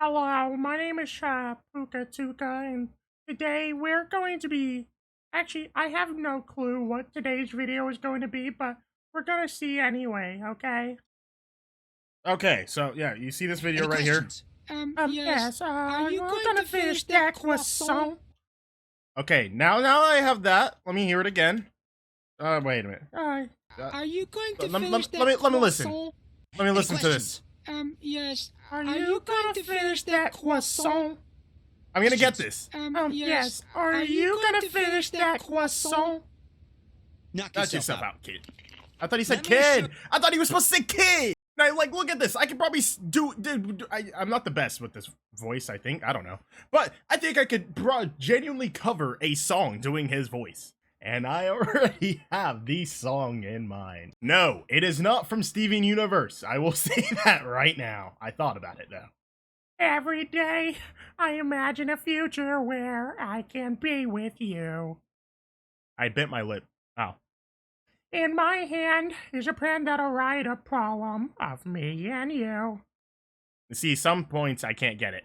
Hello, my name is PukaTuka, and today we're going to be. Actually, I have no clue what today's video is going to be, but we're gonna see anyway, okay? Okay, so yeah, you see this video Any right here? questions? Yes, Are you we're going gonna to finish finish that that croissant. croissant? Okay, now I have that. Let me hear it again. Wait a minute. Uh, Uh, Are you going to let, let, finish let that me let me listen. croissant? Let me Any listen to this. questions? Yes. are Are you you gonna going to finish finish that that croissant? croissant? I'm gonna get Questions? this. Yes. Yes, are Are you you going gonna to finish finish that that croissant? Knock Knock yourself yourself out. out, kid. I thought he said Let me assure- kid. I thought he was supposed to say kid. Now, like, look at this. I could probably I'm not the best with this voice. I think I don't know, but I think I could genuinely cover a song doing his voice. And I already have the song in mind. No, it is not from Steven Universe. I will say that right now. I thought about it though. Every day, I imagine a future where I can be with you. I bit my lip. Wow. In my hand is a pen that'll write a poem of me and you. See, some points I can't get it.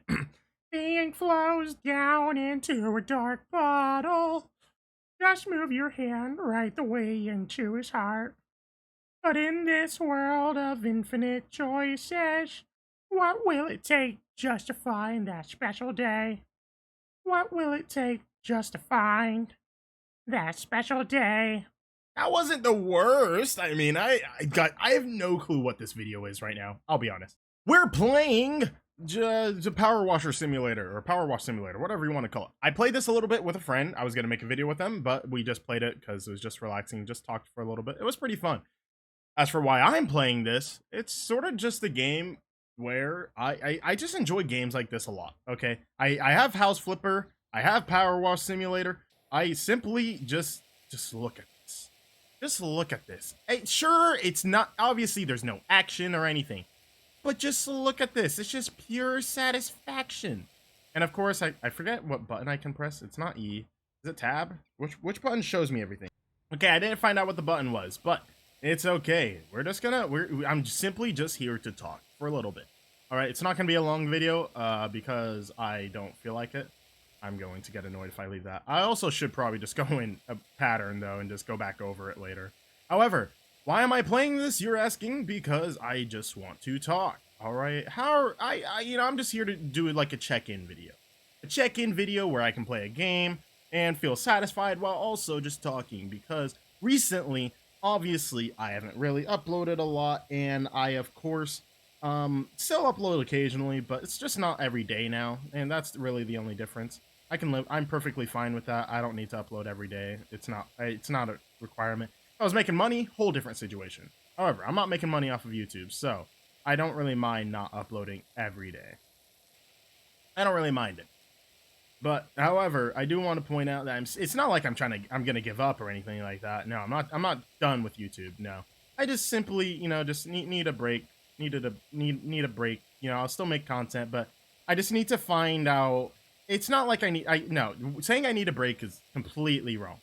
The ink flows down into a dark bottle. Just move your hand right the way into his heart. But in this world of infinite choices, what will it take just to find that special day? What will it take just to find that special day? That wasn't the worst. I mean, I have no clue what this video is right now. I'll be honest. We're playing the Power Washer Simulator or Power Wash Simulator, whatever you want to call it. I played this a little bit with a friend. I was gonna make a video with them, but we just played it because it was just relaxing. Just talked for a little bit. It was pretty fun. As for why I'm playing this, it's sort of just a game where I just enjoy games like this a lot. Okay, I have House Flipper. I have Power Wash Simulator. I simply just look at this. Just look at this. Hey, sure, it's not obviously there's no action or anything, but just look at this. It's just pure satisfaction. And of course, I forget what button I can press. It's not E. Is it tab? Which button shows me everything? Okay, I didn't find out what the button was, but it's okay. I'm simply just here to talk for a little bit. All right, it's not gonna be a long video because I don't feel like it. I'm going to get annoyed if I leave that. I also should probably just go in a pattern though and just go back over it later. However, why am I playing this? You're asking. Because I just want to talk. All right. I'm just here to do like a check-in video. A check-in video where I can play a game and feel satisfied while also just talking, because recently, obviously, I haven't really uploaded a lot, and I of course still upload occasionally, but it's just not every day now, and that's really the only difference. I'm perfectly fine with that. I don't need to upload every day. It's not a requirement. If I was making money, whole different situation. However, I'm not making money off of YouTube, so I don't really mind not uploading every day. I don't really mind it. But however, I do want to point out that it's not like I'm gonna give up or anything like that. No, I'm not done with YouTube. No. I just simply, just need a break. Need a break. I'll still make content, but I just need to find out. It's not like no, saying I need a break is completely wrong.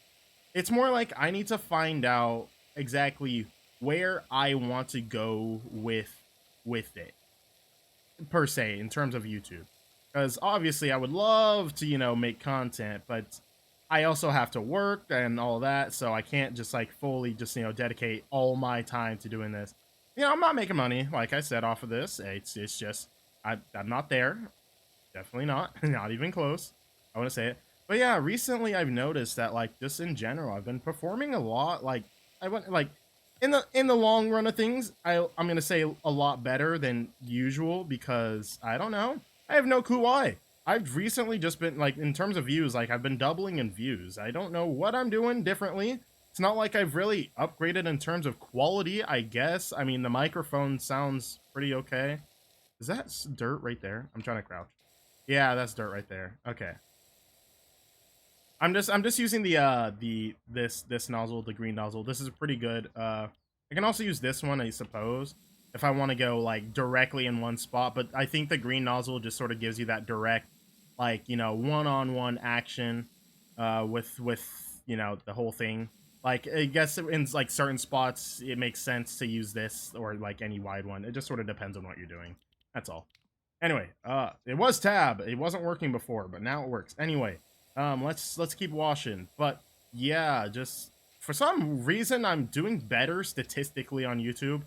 It's more like I need to find out exactly where I want to go with it, per se, in terms of YouTube. Because obviously I would love to, make content, but I also have to work and all that, so I can't just like fully just, dedicate all my time to doing this. I'm not making money, like I said, off of this. It's just I'm not there. Definitely not. Not even close. I want to say it. But yeah, recently I've noticed that, like, just in general, I've been performing a lot. Like, I went like in the long run of things, I'm gonna say a lot better than usual, because I don't know. I have no clue why. I've recently just been like, in terms of views, like I've been doubling in views. I don't know what I'm doing differently. It's not like I've really upgraded in terms of quality, I guess. I mean, the microphone sounds pretty okay. Is that dirt right there? I'm trying to crouch. Yeah, that's dirt right there. Okay. I'm just using this nozzle, the green nozzle. This is pretty good. I can also use this one, I suppose, if I want to go like directly in one spot, but I think the green nozzle just sort of gives you that direct, like, one-on-one action with the whole thing. Like, I guess in like certain spots it makes sense to use this or like any wide one. It just sort of depends on what you're doing. That's all. Anyway, it was tab. It wasn't working before, but now it works. Anyway, let's keep washing. But yeah, just for some reason I'm doing better statistically on YouTube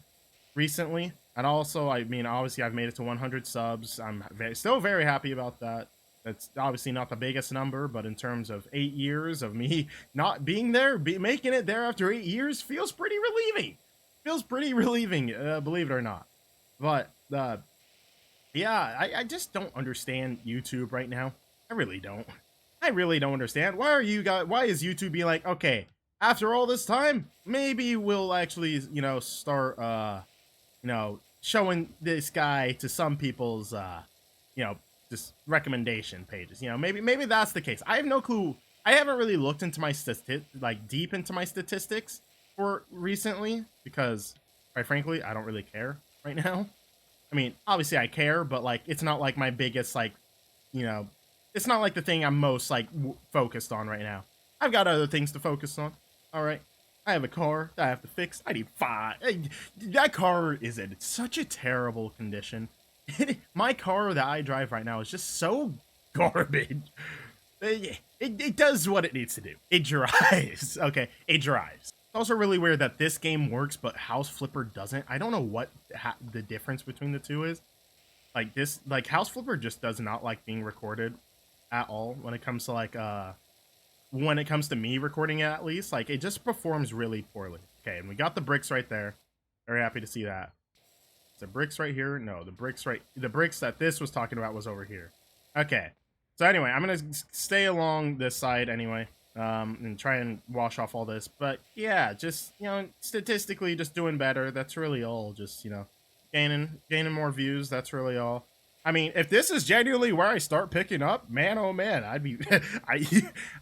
recently. And also, I mean, obviously I've made it to 100 subs. I'm still very happy about that. That's obviously not the biggest number, but in terms of 8 years of me not being there, making it there after 8 years feels pretty relieving. Feels pretty relieving, believe it or not. But yeah, I just don't understand YouTube right now. I really don't. I really don't understand. Why is YouTube being like, okay, after all this time, maybe we'll actually, start showing this guy to some people's just recommendation pages. Maybe that's the case. I have no clue. I haven't really looked into my deep into my statistics for recently because quite frankly, I don't really care right now. I mean, obviously I care, but like it's not like my biggest it's not like the thing I'm most focused on right now. I've got other things to focus on. All right. I have a car that I have to fix. I need 5. That car is in such a terrible condition. My car that I drive right now is just so garbage. It does what it needs to do. It drives. Okay, it drives. It's also really weird that this game works, but House Flipper doesn't. I don't know what the difference between the two is. House Flipper just does not like being recorded at all when it comes to when it comes to me recording it, at least. Like, it just performs really poorly. Okay, and we got the bricks right there. Very happy to see that. Is the bricks right here? No, the bricks that this was talking about was over here. Okay. So anyway, I'm gonna stay along this side anyway, and try and wash off all this. But yeah, just, statistically just doing better. That's really all. Just, gaining more views. That's really all. I mean, if this is genuinely where I start picking up, man, oh man, I'd be,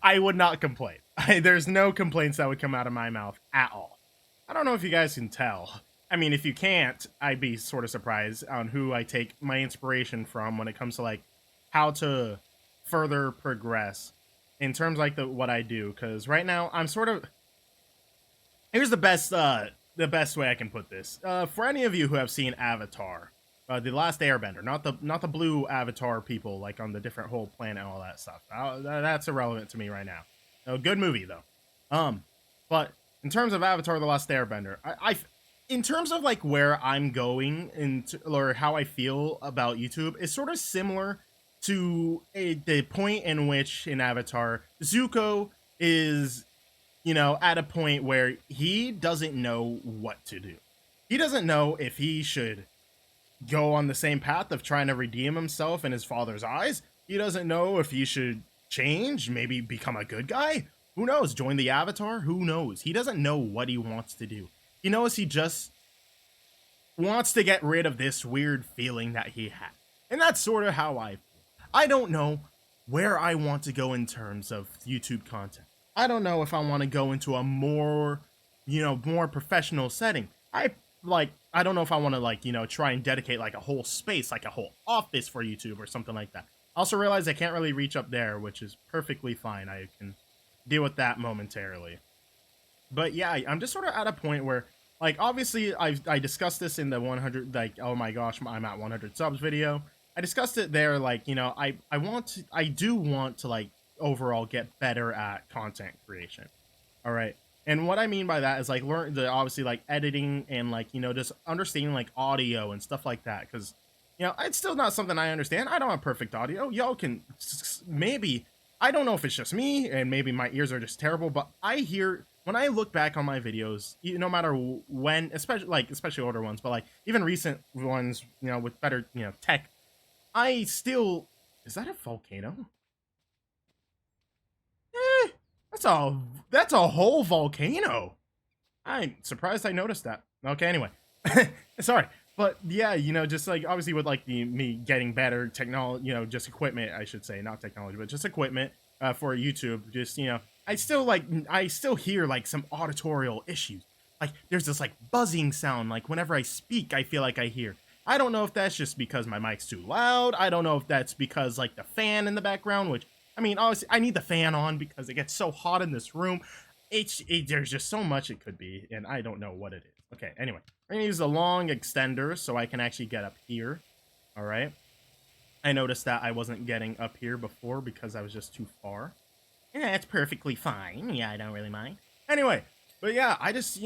I would not complain. There's no complaints that would come out of my mouth at all. I don't know if you guys can tell. I mean, if you can't, I'd be sort of surprised on who I take my inspiration from when it comes to how to further progress in terms what I do. Because right now I'm sort of, here's the best way I can put this. For any of you who have seen Avatar. The Last Airbender, not the blue Avatar people on the different whole planet and all that stuff. That's irrelevant to me right now. Good movie though. But in terms of Avatar: The Last Airbender, in terms of where I'm going or how I feel about YouTube, is sort of similar to the point in which in Avatar Zuko is, at a point where he doesn't know what to do. He doesn't know if he should go on the same path of trying to redeem himself in his father's eyes. He doesn't know if he should change, maybe become a good guy. Who knows? Join the Avatar? Who knows? He doesn't know what he wants to do. He knows he just wants to get rid of this weird feeling that he had. And that's sort of how I feel. I don't know where I want to go in terms of YouTube content. I don't know if I want to go into a more professional setting. I don't know if I want to try and dedicate a whole space, a whole office for YouTube or something like that. I also realize I can't really reach up there, which is perfectly fine. I can deal with that momentarily. But yeah, I'm just sort of at a point where, obviously I discussed this in the 100, oh my gosh, I'm at 100 subs video. I discussed it there, I do want to overall get better at content creation. All right. And what I mean by that is learn the obviously editing and just understanding audio and stuff like that, because it's still not something I understand. I don't have perfect audio. Y'all can maybe, I don't know if it's just me and maybe my ears are just terrible, but I hear when I look back on my videos, no matter when, especially older ones, but even recent ones, with better tech, I still, is that a volcano? That's a whole volcano. I'm surprised I noticed that. Okay, anyway. Sorry. But yeah, just obviously with me getting better technology, just equipment, I should say, not technology, but just equipment for YouTube. Just, I still hear some auditorial issues. There's this buzzing sound whenever I speak, I feel like I hear. I don't know if that's just because my mic's too loud. I don't know if that's because the fan in the background, which, I mean, obviously, I need the fan on because it gets so hot in this room. There's just so much it could be, and I don't know what it is. Okay, anyway. We're going to use a long extender so I can actually get up here. All right. I noticed that I wasn't getting up here before because I was just too far. Yeah, it's perfectly fine. Yeah, I don't really mind. Anyway, but yeah, I just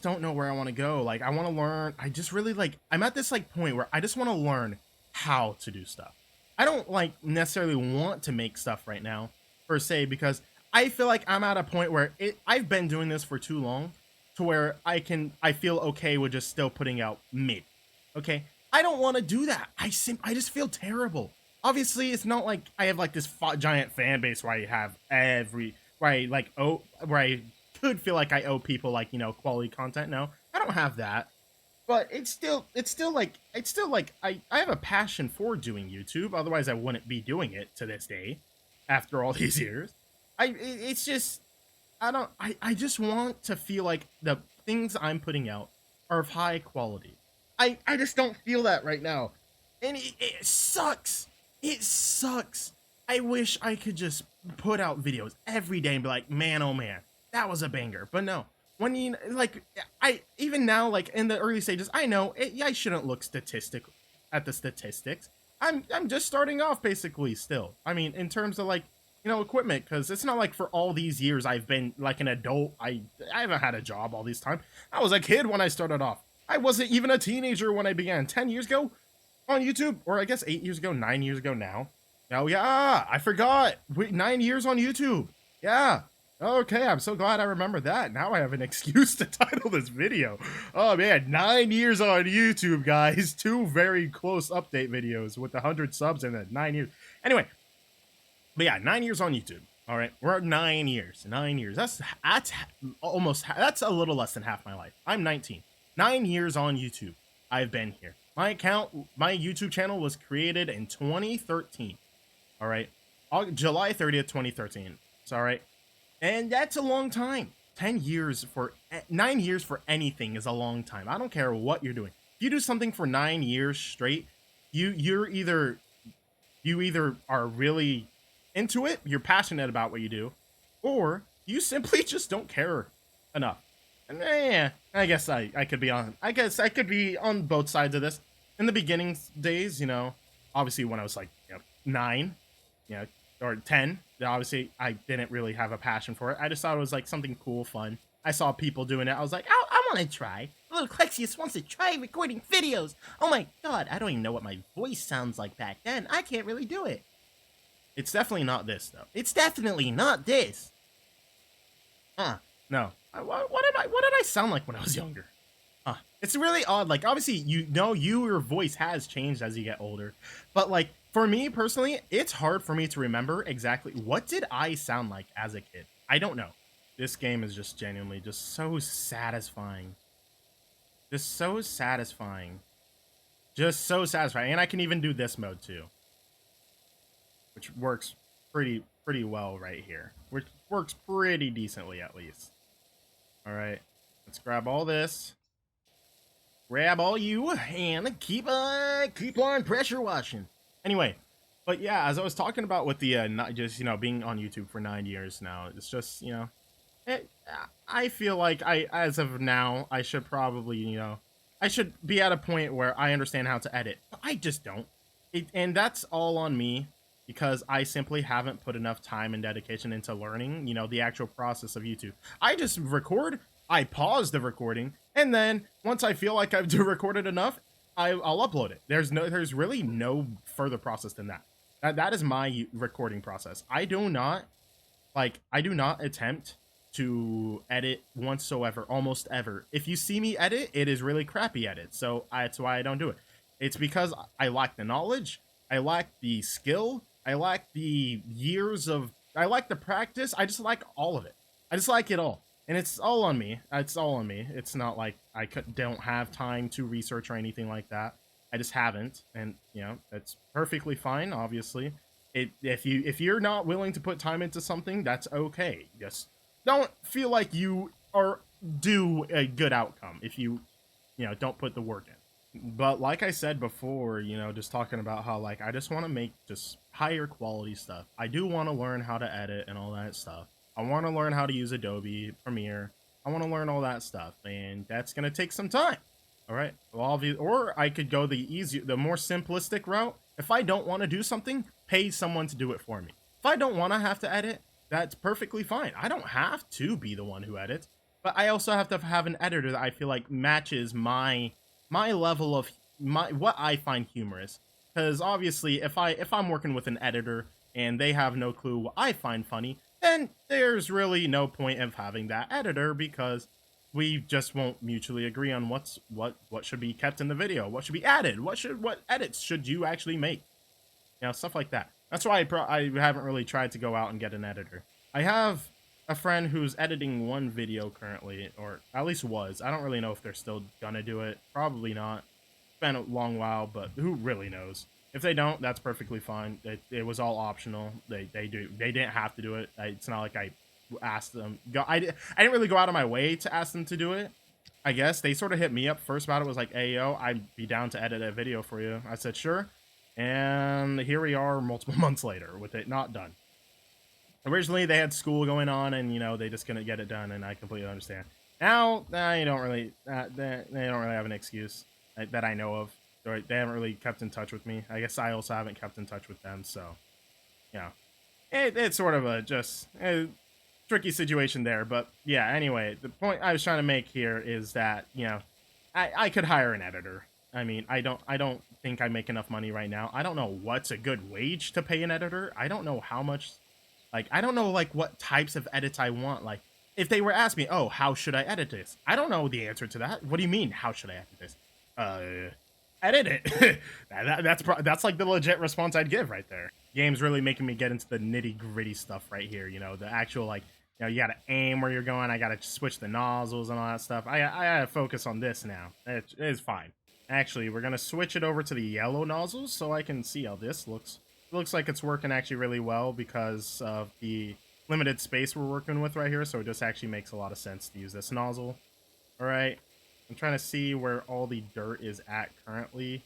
don't know where I want to go. Like, I want to learn. I just really like, I'm at this like point where I just want to learn how to do stuff. I don't like necessarily want to make stuff right now per se because I feel like I'm at a point where I've been doing this for too long to where I feel okay with just still putting out mid. Okay, I don't want to do that. I just feel terrible. Obviously, it's not like I have like this giant fan base where I have where I could feel like I owe people like, you know, quality content. No, I don't have that. But it's still like I have a passion for doing YouTube. Otherwise, I wouldn't be doing it to this day after all these years. It's just I just want to feel like the things I'm putting out are of high quality. I just don't feel that right now. And it sucks. It sucks. I wish I could just put out videos every day and be like, man, oh man, that was a banger. But no, when you like, I even now, like in the early stages, I know I shouldn't look at the statistics. I'm just starting off basically still. I mean, in terms of like, you know, equipment, because it's not like for all these years I've been like an adult. I haven't had a job all this time. I was a kid when I started off. I wasn't even a teenager when I began 10 years ago on YouTube, or I guess 8 years ago, 9 years ago now. Oh yeah, I forgot. Wait, 9 years on YouTube. Yeah. Okay, I'm so glad I remember that. Now I have an excuse to title this video. Oh man, 9 years on YouTube, guys. 2 very close update videos with 100 subs and then 9 years. Anyway, but yeah, 9 years on YouTube. All right, we're at 9 years. 9 years. That's that's a little less than half my life. I'm 19. 9 years on YouTube. I've been here. My YouTube channel was created in 2013. All right, July 30th, 2013. It's all right, and that's a long time. 10 years for 9 years for anything is a long time. I don't care what you're doing. If you do something for 9 years straight, you either are really into it, you're passionate about what you do, or you simply just don't care enough. And yeah, I guess I could be on. I guess I could be on both sides of this. In the beginning days, you know, obviously when I was like, you know, 9, you know, or 10, obviously I didn't really have a passion for it. I just thought it was like something cool, fun. I saw people doing it. I was like, oh, I want to try. Little Clexius wants to try recording videos. Oh my god, I don't even know what my voice sounds like back then. I can't really do it. It's definitely not this though. It's definitely not this. No. What did I sound like when I was younger? It's really odd. Like, obviously, you know, your voice has changed as you get older. But, like, for me personally, it's hard for me to remember exactly what did I sound like as a kid. I don't know. This game is just genuinely just so satisfying. Just so satisfying. Just so satisfying. And I can even do this mode, too. Which works pretty well right here. Which works pretty decently, at least. All right. Let's grab all this. Grab all you and keep on pressure washing. Anyway, but yeah, as I was talking about with the not just, you know, being on YouTube for 9 years now, it's just, you know, I feel like as of now I should probably, you know, I should be at a point where I understand how to edit. But I just don't. And that's all on me because I simply haven't put enough time and dedication into learning, you know, the actual process of YouTube. I just record, I pause the recording, and then once I feel like I've recorded enough, I'll upload it. There's really no further process than that. That is my recording process. I do not attempt to edit whatsoever, almost ever. If you see me edit, it is really crappy edit. So that's why I don't do it. It's because I lack the knowledge, I lack the skill, I lack the I lack the practice. I just like all of it. I just like it all. And it's all on me. It's all on me. It's not like I don't have time to research or anything like that. I just haven't, and you know that's perfectly fine. Obviously, if you're not willing to put time into something, that's okay. Just don't feel like you are due a good outcome if you know don't put the work in. But like I said before, you know, just talking about how like I just want to make just higher quality stuff. I do want to learn how to edit and all that stuff. I want to learn how to use Adobe Premiere. I want to learn all that stuff, and that's gonna take some time. All right. Well, or I could go the more simplistic route If I don't want to do something, pay someone to do it for me. If I don't want to have to edit, that's perfectly fine. I don't have to be the one who edits, but I also have to have an editor that I feel like matches my level of what I find humorous. Because obviously, if I'm working with an editor and they have no clue what I find funny, then there's really no point of having that editor, because we just won't mutually agree on what should be kept in the video, what should be added, what edits should you actually make, stuff like that. That's why I haven't really tried to go out and get an editor. I have a friend who's editing one video currently, or at least was. I don't really know if they're still gonna do it. Probably not. It's been a long while, but who really knows? If they don't, that's perfectly fine. It was all optional. They didn't have to do it. It's not like I asked them. I didn't really go out of my way to ask them to do it. I guess they sort of hit me up first about it. Was like, hey yo, I'd be down to edit a video for you. I said sure, and here we are multiple months later with it not done. Originally they had school going on, and they just couldn't get it done, and I completely understand. Now you don't really they don't really have an excuse that I know of. They haven't really kept in touch with me. I guess I also haven't kept in touch with them, so it's sort of a tricky situation there. But yeah, anyway, the point I was trying to make here is that I could hire an editor. I mean, I don't think I make enough money right now. I don't know what's a good wage to pay an editor. I don't know how much, I don't know what types of edits I want. Like, if they were asking me, oh, how should I edit this? I don't know the answer to that. What do you mean, how should I edit this? Edit it. That's like the legit response I'd give right there. Game's really making me get into the nitty gritty stuff right here. The actual you gotta aim where you're going. I gotta switch the nozzles and all that stuff. I gotta focus on this now. It is fine. Actually, we're gonna switch it over to the yellow nozzles so I can see how this looks. It looks like it's working actually really well because of the limited space we're working with right here. So it just actually makes a lot of sense to use this nozzle. All right. I'm trying to see where all the dirt is at currently.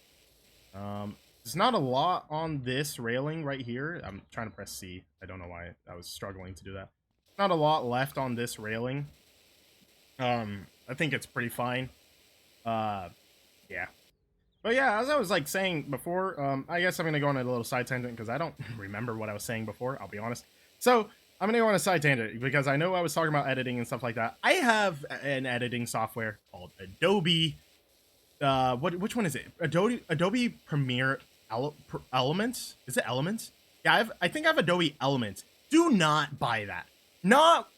There's not a lot on this railing right here. I'm trying to press C. I don't know why I was struggling to do that. Not a lot left on this railing. I think it's pretty fine. Yeah. But yeah, as I was saying before, I guess I'm gonna go on a little side tangent because I don't remember what I was saying before, I'll be honest. So I'm gonna go on a side tangent because I know I was talking about editing and stuff like that. I have an editing software called Adobe. Which one is it? Adobe Premiere Elements? Is it Elements? Yeah, I think I have Adobe Elements. Do not buy that. Not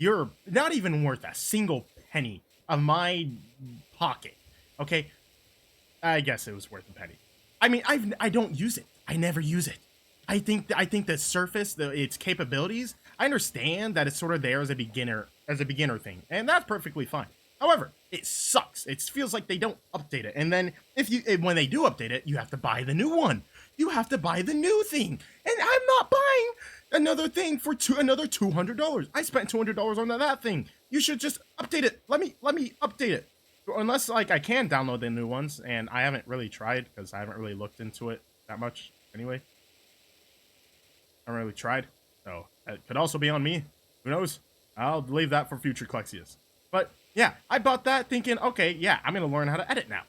even worth a single penny of my pocket. Okay, I guess it was worth a penny. I mean, I don't use it. I never use it. I think the surface, its capabilities, I understand that it's sort of there as a beginner thing, and that's perfectly fine. However, it sucks. It feels like they don't update it, and then when they do update it, you have to buy the new one. You have to buy the new thing, and I'm not buying another thing for another $200. I spent $200 on that thing. You should just update it. Let me update it. Unless I can download the new ones, and I haven't really tried because I haven't really looked into it that much anyway. I haven't really tried, so it could also be on me. Who knows? I'll leave that for future Klexias. But yeah, I bought that thinking, okay, yeah, I'm gonna learn how to edit now.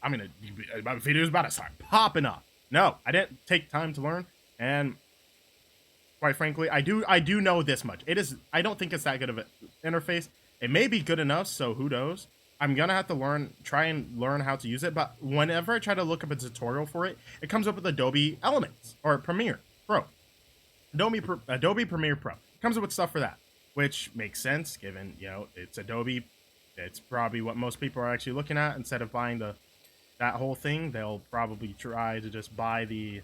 My video's about to start popping up. No, I didn't take time to learn, and quite frankly, I do know this much. I don't think it's that good of an interface. It may be good enough, so who knows? I'm gonna have to try and learn how to use it, but whenever I try to look up a tutorial for it, it comes up with Adobe Elements or Premiere Pro. Adobe Premiere Pro comes up with stuff for that, which makes sense given it's Adobe. It's probably what most people are actually looking at. Instead of buying that whole thing, they'll probably try to just buy the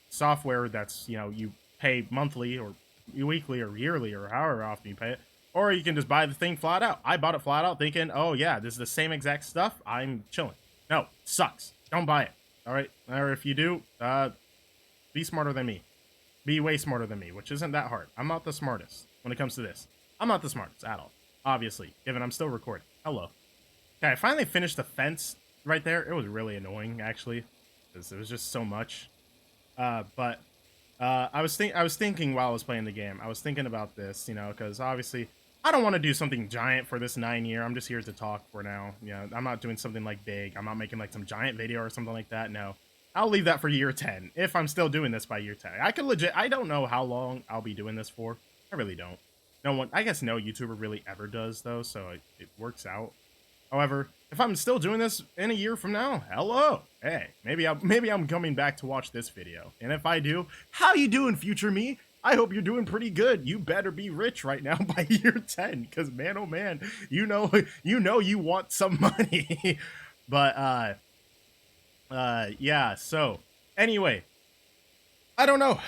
software that's you pay monthly or weekly or yearly or however often you pay it. Or you can just buy the thing flat out. I bought it flat out thinking, oh yeah, this is the same exact stuff. I'm chilling. No, sucks. Don't buy it. All right. Or if you do, be smarter than me. Be way smarter than me, which isn't that hard. I'm not the smartest when it comes to this. I'm not the smartest at all. Obviously, given I'm still recording. Hello. Okay, I finally finished the fence right there. It was really annoying, actually, because it was just so much. But I was thinking while I was playing the game. I was thinking about this, because obviously I don't want to do something giant for this 9-year. I'm just here to talk for now. I'm not doing something big. I'm not making some giant video or something like that. No, I'll leave that for year 10 if I'm still doing this by year 10. I could legit. I don't know how long I'll be doing this for. I really don't. No one. I guess no YouTuber really ever does though, so it works out. However, if I'm still doing this in a year from now, hello. Hey, maybe I'm coming back to watch this video. And if I do, how you doing, future me? I hope you're doing pretty good. You better be rich right now by year 10, because man, oh man, you know you want some money. But yeah. So anyway, I don't know.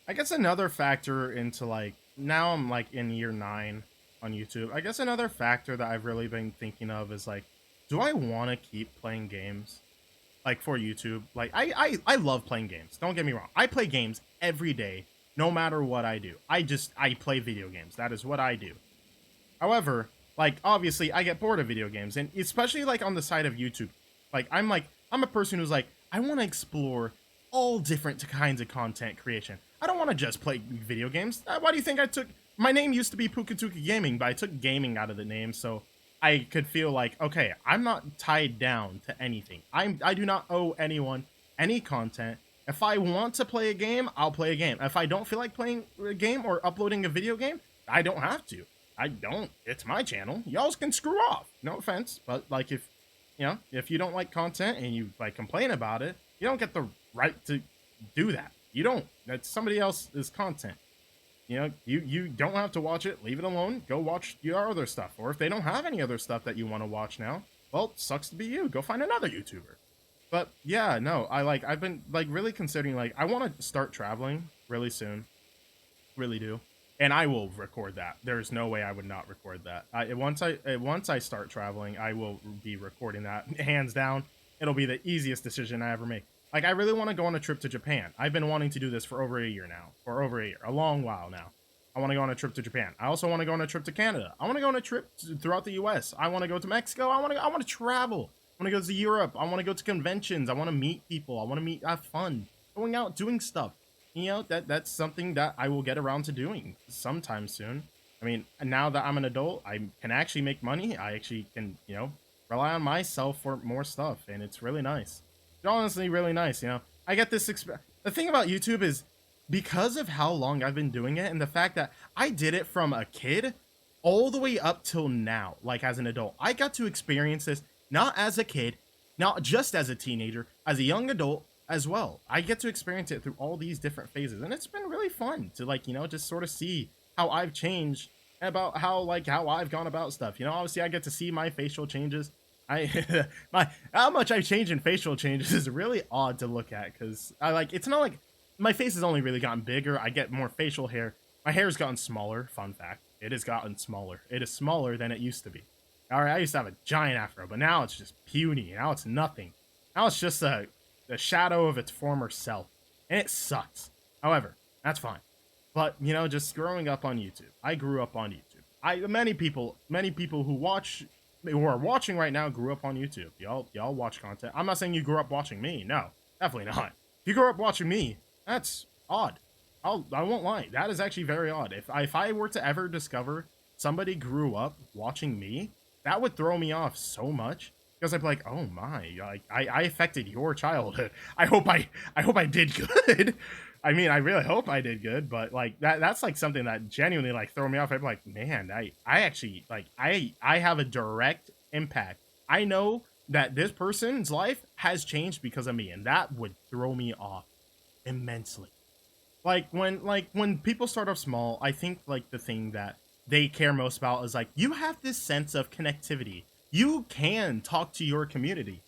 I guess another factor into like now I'm like in year 9 on YouTube. I guess another factor that I've really been thinking of is like, do I want to keep playing games like for YouTube? Like I love playing games. Don't get me wrong. I play games every day, no matter what I do. I play video games. That is what I do. However, like obviously I get bored of video games, and especially like on the side of YouTube. I'm a person who's like, I want to explore all different kinds of content creation. I don't want to just play video games. Why do you think I took my name used to be PukaTuka Gaming, but I took gaming out of the name so I could feel like, okay, I'm not tied down to anything. I do not owe anyone any content. If I want to play a game, I'll play a game. If I don't feel like playing a game or uploading a video game, I don't have to. I don't. It's my channel. Y'all can screw off. No offense, but like if you don't like content and you like complain about it, you don't get the right to do that. You don't. That's somebody else's content. You don't have to watch it. Leave it alone. Go watch your other stuff. Or if they don't have any other stuff that you want to watch now, well, sucks to be you. Go find another YouTuber. But yeah, no, I've been like really considering, like, I want to start traveling really soon. Really do. And I will record that. There's no way I would not record that. Once I start traveling, I will be recording that. Hands down. It'll be the easiest decision I ever make. Like, I really want to go on a trip to Japan. I've been wanting to do this for over a year now. A long while now. I want to go on a trip to Japan. I also want to go on a trip to Canada. I want to go on a trip throughout the U.S. I want to go to Mexico. I want to travel. I want to go to Europe. I want to go to conventions. I want to meet people. I want to have fun. Going out, doing stuff. That's something that I will get around to doing sometime soon. I mean, now that I'm an adult, I can actually make money. I actually can, rely on myself for more stuff, and it's really nice. It's honestly really nice, I get this the thing about YouTube is because of how long I've been doing it and the fact that I did it from a kid all the way up till now, like as an adult. I got to experience this not as a kid, not just as a teenager, as a young adult as well. I get to experience it through all these different phases, and it's been really fun to just sort of see how I've changed, about how I've gone about stuff. Obviously I get to see my facial changes. How much I've changed in facial changes is really odd to look at, because it's not like my face has only really gotten bigger. I get more facial hair. My hair's gotten smaller. Fun fact, it has gotten smaller. It is smaller than it used to be. All right, I used to have a giant afro, but now it's just puny. Now it's nothing. Now it's just the shadow of its former self, and it sucks. However, that's fine. But just growing up on YouTube, I grew up on YouTube. Many people who are watching right now grew up on YouTube. Y'all watch content. I'm not saying you grew up watching me. No, definitely not. If you grew up watching me, that's odd. I won't lie. That is actually very odd. If I were to ever discover somebody grew up watching me, that would throw me off so much, because I'd be like, oh my, like I affected your childhood. I hope I did good. I mean, I really hope I did good, but like that's like something that genuinely like throw me off. I'm like, man, I actually like I have a direct impact. I know that this person's life has changed because of me, and that would throw me off immensely. When people start off small, I think like the thing that they care most about is like, you have this sense of connectivity. You can talk to your community.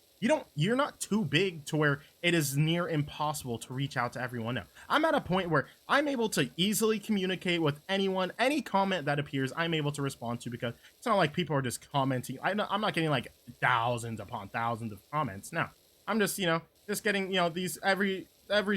You're not too big to where it is near impossible to reach out to everyone now. I'm at a point where I'm able to easily communicate with anyone. Any comment that appears, I'm able to respond to, because it's not like people are just commenting. I'm not getting like thousands upon thousands of comments. No, I'm just, just getting, these every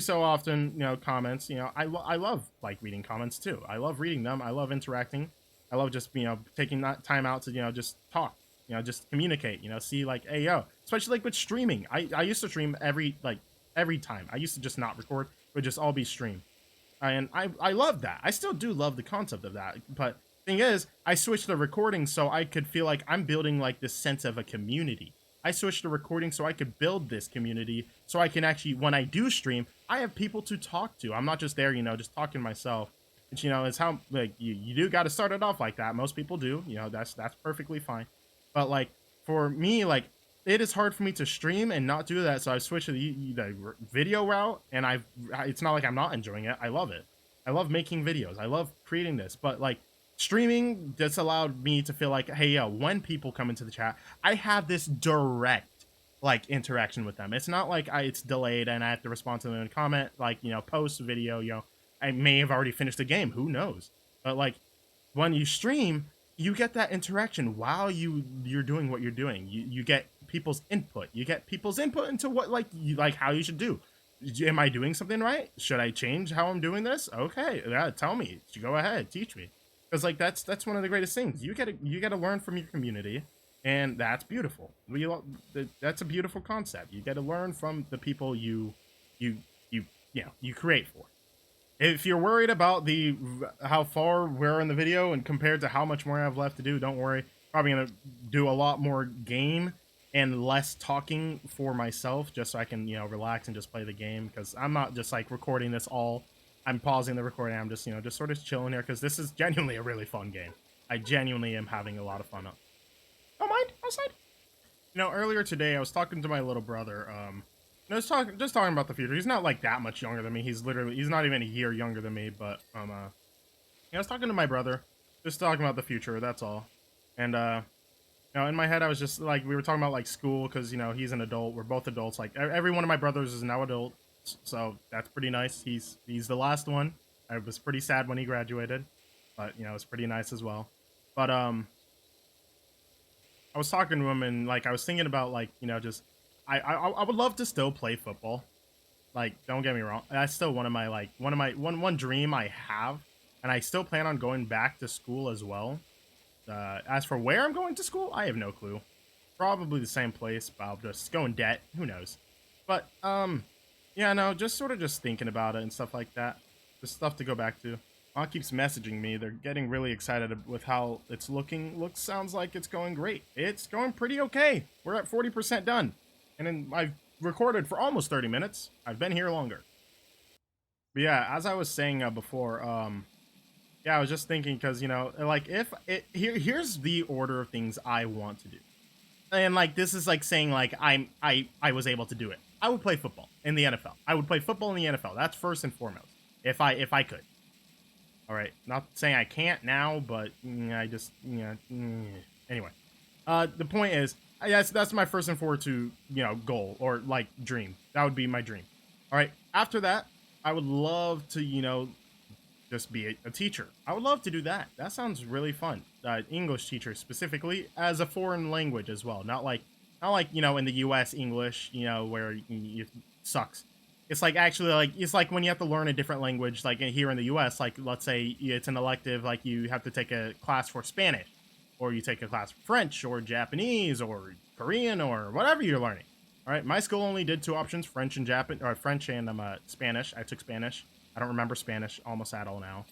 so often, comments. I love like reading comments too. I love reading them. I love interacting. I love just, taking that time out to, just talk. Just communicate, see like, hey, yo, especially like with streaming. I used to stream every time. I used to just not record, but just all be stream. And I love that. I still do love the concept of that. But thing is, I switched the recording so I could feel like I'm building like this sense of a community. I switched to recording so I could build this community, so I can actually, when I do stream, I have people to talk to. I'm not just there, just talking to myself. Which, it's how, like, you do got to start it off like that. Most people do, that's perfectly fine. But, like, for me, like, it is hard for me to stream and not do that, so I switched to the video route, and it's not like I'm not enjoying it. I love it. I love making videos. I love creating this, but, like, streaming just allowed me to feel like, hey, yo, when people come into the chat, I have this direct, like, interaction with them. It's not like it's delayed and I have to respond to them in a comment, like, post video, I may have already finished the game, who knows? But, like, when you stream, you get that interaction while you're doing what you're doing. You get people's input. You get people's input into what, like, how you should do. Am I doing something right? Should I change how I'm doing this? Okay, yeah, tell me. Go ahead, teach me. Because, like, that's one of the greatest things. You gotta learn from your community, and that's beautiful. That's a beautiful concept. You gotta learn from the people you create for. If you're worried about how far we're in the video and compared to how much more I have left to do, don't worry. Probably gonna do a lot more game and less talking for myself, just so I can relax and just play the game. Because I'm not just like recording this all. I'm pausing the recording. I'm just just sort of chilling here because this is genuinely a really fun game. I genuinely am having a lot of fun. Don't mind outside. Earlier today I was talking to my little brother. Just talking about the future. He's not like that much younger than me. He's not even a year younger than me. But I was talking to my brother, just talking about the future. That's all. And in my head, I was just like, we were talking about like school because he's an adult. We're both adults. Like every one of my brothers is now adult, so that's pretty nice. He's the last one. I was pretty sad when he graduated, but it's pretty nice as well. But I was talking to him and like I was thinking about like just. I would love to still play football. Like, don't get me wrong. That's still one dream I have, and I still plan on going back to school as well. As for where I'm going to school, I have no clue. Probably the same place, but I'll just go in debt. Who knows? But yeah, no, just sort of just thinking about it and stuff like that. Just stuff to go back to. Mom keeps messaging me. They're getting really excited with how it's looking. Sounds like it's going great. It's going pretty okay. We're at 40% done. And then I've recorded for almost 30 minutes. I've been here longer. But yeah, as I was saying before, yeah, I was just thinking because, like here's the order of things I want to do. And like, this is like saying like, I was able to do it. I would play football in the NFL. I would play football in the NFL. That's first and foremost. If I could. All right. Not saying I can't now, but I just, anyway. The point is, that's my first and forward to goal or like dream. That would be my dream. All right, after that I would love to just be a teacher. I would love to do that. That sounds really fun. English teacher specifically as a foreign language as well, not like in the US English where it sucks. It's like actually like it's like when you have to learn a different language like here in the US, like let's say it's an elective, like you have to take a class for Spanish, or you take a class for French or Japanese or Korean or whatever you're learning. All right, my school only did two options: French and French and Spanish. I took Spanish. I don't remember Spanish almost at all now.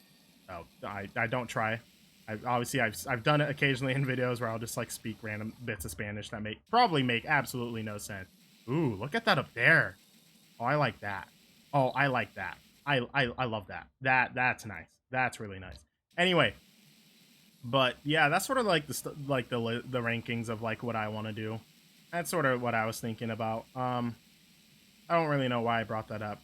So I don't try. I've done it occasionally in videos where I'll just like speak random bits of Spanish that probably make absolutely no sense. Ooh, look at that up there. Oh, I like that. Oh, I like that. I love that. That's nice. That's really nice. Anyway. But yeah, that's sort of like the rankings of like what I want to do. That's sort of what I was thinking about. I don't really know why I brought that up.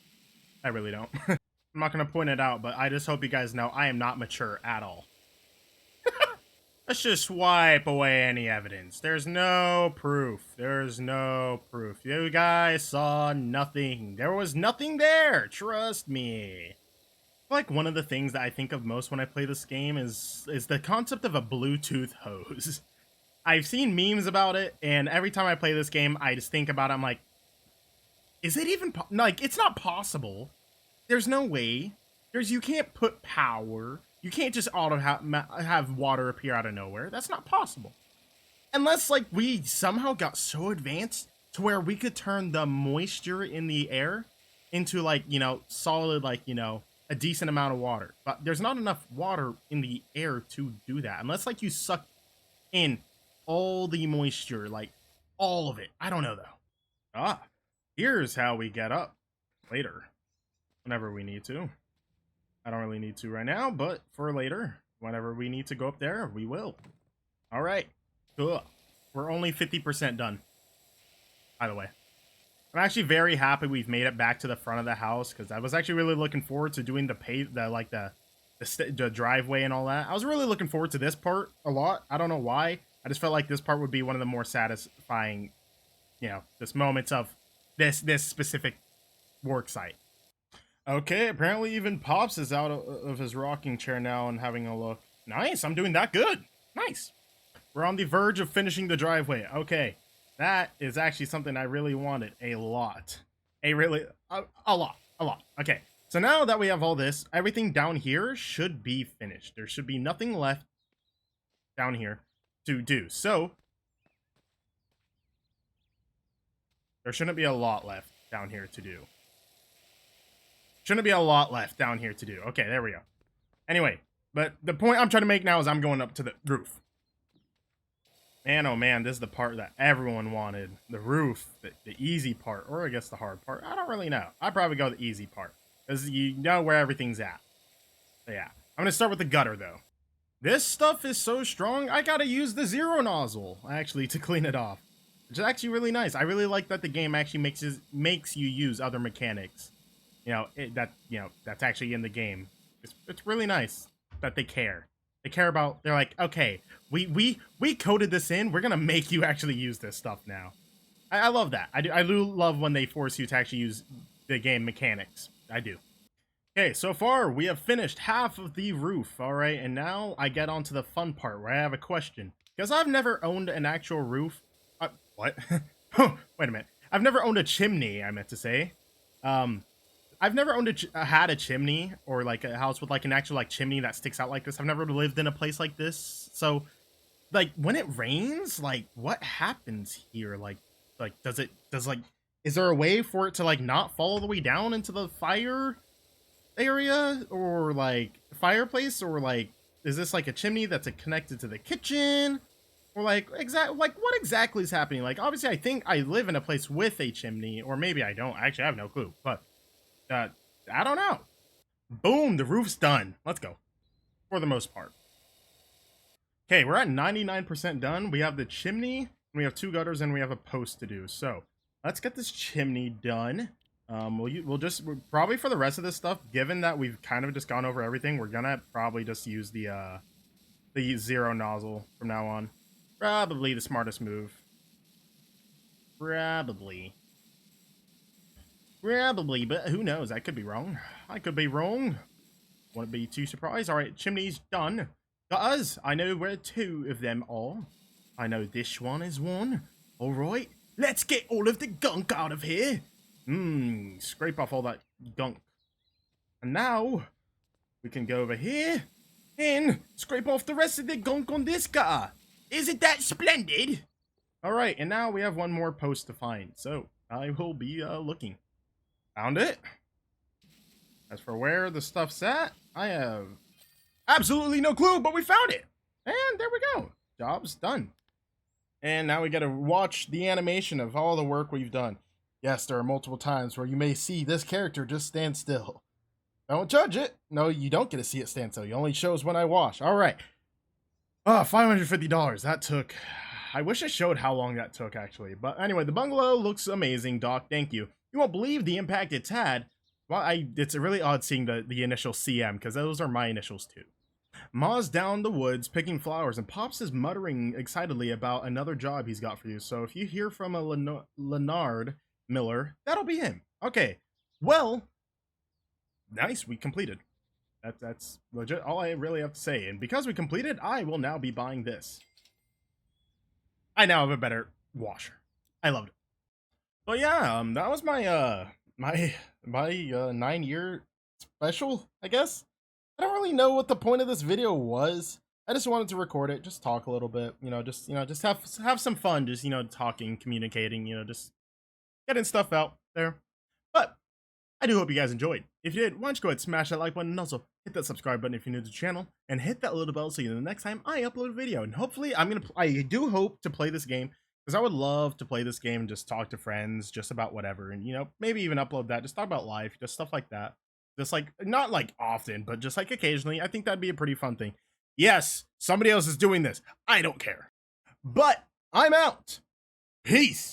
I really don't. I'm not gonna point it out, but I just hope you guys know I am not mature at all. Let's just wipe away any evidence. There's no proof. There's no proof. You guys saw nothing. There was nothing there. Trust me. Like one of the things that I think of most when I play this game is the concept of a Bluetooth hose. I've seen memes about it, and every time I play this game, I just think about it. I'm like, is it even like it's not possible? There's no way. You can't put power. You can't just have water appear out of nowhere. That's not possible. Unless like we somehow got so advanced to where we could turn the moisture in the air into like solid like a decent amount of water, but there's not enough water in the air to do that unless like you suck in all the moisture, like all of it. I don't know though. Ah, here's how we get up later, whenever we need to. I don't really need to right now, but for later, whenever we need to go up there, we will. All right, cool. We're only 50% done, by the way. I'm actually very happy we've made it back to the front of the house, because I was actually really looking forward to doing the driveway and all that. I was really looking forward to this part a lot. I don't know why. I just felt like this part would be one of the more satisfying, this moments of this specific work site. Okay, apparently even Pops is out of his rocking chair now and having a look. Nice, I'm doing that good. Nice. We're on the verge of finishing the driveway. Okay, that is actually something I really wanted a lot. A lot. Okay, so now that we have all this, everything down here should be finished. There should be nothing left down here to do. So, there shouldn't be a lot left down here to do. Shouldn't be a lot left down here to do. Okay, there we go. Anyway, but the point I'm trying to make now is I'm going up to the roof. Man, oh man, this is the part that everyone wanted. The roof, the easy part, or I guess the hard part. I don't really know. I'd probably go the easy part, because you know where everything's at. So yeah, I'm going to start with the gutter, though. This stuff is so strong, I gotta use the zero nozzle, actually, to clean it off. Which is actually really nice. I really like that the game actually makes you use other mechanics. That's actually in the game. It's really nice that they care. They care about, they're like, okay, we coded this in, we're gonna make you actually use this stuff now. I love that. I do love when they force you to actually use the game mechanics. I do. Okay, so far we have finished half of the roof, alright, and now I get on to the fun part where I have a question. Because I've never owned an actual roof. What? Oh, wait a minute. I've never owned a chimney, I meant to say. I've never owned had a chimney, or like a house with like an actual like chimney that sticks out like this. I've never lived in a place like this. So, like, when it rains, like, what happens here? Like, is there a way for it to like not fall all the way down into the fire area, or like fireplace, or like, is this like a chimney that's connected to the kitchen, or like what exactly is happening? Like, obviously I think I live in a place with a chimney, or maybe I don't. Actually, I have no clue, but I don't know. Boom, the roof's done. Let's go. For the most part. Okay, we're at 99% done. We have the chimney, we have 2 gutters, and we have a post to do. So let's get this chimney done. We'll probably for the rest of this stuff, given that we've kind of just gone over everything, we're gonna probably just use the zero nozzle from now on. Probably the smartest move. Probably, but who knows? I could be wrong. I could be wrong. Wouldn't be too surprised. All right, chimney's done. Guys, I know where 2 of them are. I know this one is one. All right, let's get all of the gunk out of here. Scrape off all that gunk. And now, we can go over here and scrape off the rest of the gunk on this guy. Isn't that splendid? All right, and now we have one more post to find. So, I will be looking. Found it. As for where the stuff's at, I have absolutely no clue, but we found it. And there we go. Job's done. And now we gotta watch the animation of all the work we've done. Yes, there are multiple times where you may see this character just stand still. Don't judge it. No, you don't get to see it stand still. You only shows when I wash. All right. Oh, $550. That took... I wish I showed how long that took, actually. But anyway, the bungalow looks amazing, Doc. Thank you. You won't believe the impact it's had. Well, it's really odd seeing the initial CM, because those are my initials, too. Ma's down the woods picking flowers, and Pops is muttering excitedly about another job he's got for you. So if you hear from a Leonard Miller, that'll be him. Okay. Well, nice. We completed. That's legit all I really have to say. And because we completed, I will now be buying this. I now have a better washer. I loved it. But yeah, that was my my 9-year special, I guess. I don't really know what the point of this video was. I just wanted to record it, just talk a little bit, just have some fun, just talking, communicating, just getting stuff out there. But I do hope you guys enjoyed. If you did, why don't you go ahead and smash that like button, and also hit that subscribe button if you're new to the channel, and hit that little bell so you know the next time I upload a video. And hopefully I do hope to play this game, Because I would love to play this game and just talk to friends just about whatever. And, you know, maybe even upload that. Just talk about life, just stuff like that. Just like, not like often, but just like occasionally. I think that'd be a pretty fun thing. Yes, somebody else is doing this. I don't care. But I'm out. Peace.